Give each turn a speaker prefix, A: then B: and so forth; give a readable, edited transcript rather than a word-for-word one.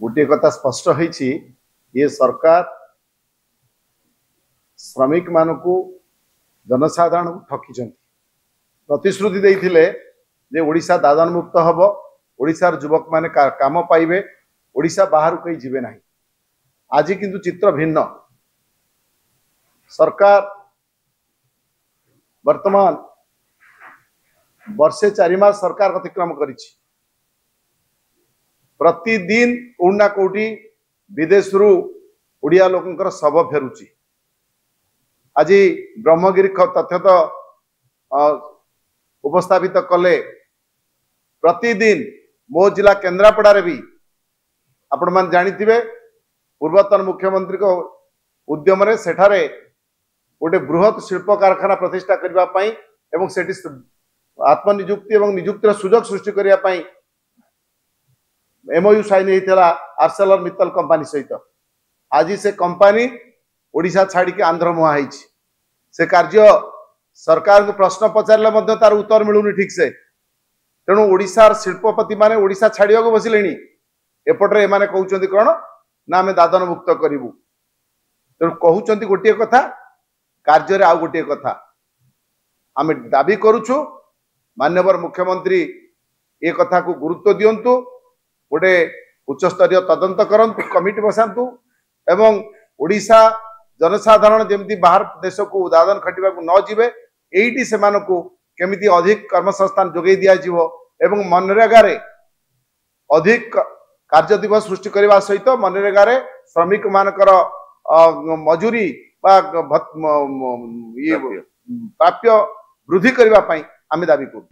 A: गोटे कथा स्पष्ट होईछि ये सरकार श्रमिक मानकु जनसाधारण को ठकी प्रतिश्रुति देइथिले जे ओडिशा दादन मुक्त हब ओडिशार युवक माने काम पाइबे ओडिशा बाहर कहीं जीवे नहीं। आज किंतु चित्र भिन्न। सरकार वर्तमान वर्षे 4 मास सरकार अतिक्रम करिछि। प्रतिदिन कोना कोटी विदेश रु ओडिया लोकंकर शव फेरुछि। आज ब्रह्मगिरी तथ्य तो उपस्थापित कले प्रतिदिन मो जिला केन्द्रापड़ा भी आपण मान जानिथिबे पूर्वतन मुख्यमंत्री को उद्यम रे सेठारे गोटे बृहत शिल्प कारखाना प्रतिष्ठा करबा पई एवं सेठी आत्मनियुक्ति एवं नियुक्तिर सुजोग सृष्टि करिया पई एमओयू साइन होता आर्सेलर मित्तल कंपनी सहित। आज से कंपनी ओडिशा छाड़ी के आंध्र मुहा से कार्य सरकार को प्रश्न पचारे तार उत्तर मिलूनी ठीक से। तेणु ओडिशार शिल्पपति माने ओडिशा छाड़िया को बसिले एपटे एमाने कहउचंती कौन ना आम दादन मुक्त करूँ। तेणु कहउचंती गोटे कथा कार्य आउ गोटे कथा आम दाबी करुछु माननीय मुख्यमंत्री ए कथा को गुरुत्व दियंतु गोटे उच्चस्तरीय तदंत करंतु कमिटी बसातु एवं ओडिशा जनसाधारण जमती बाहर देश को दादन खटिबा को न जीवे एइटी सेमानकु केमिति अधिक कर्मसंस्थान जोगै दिया जीवो एवं मनरेगा रे अधिक कार्य दिवस सृष्टि करने सहित मनरेगा रे श्रमिक मानकर मजूरी प्राप्य वृद्धि करने आम दाबी करूँ।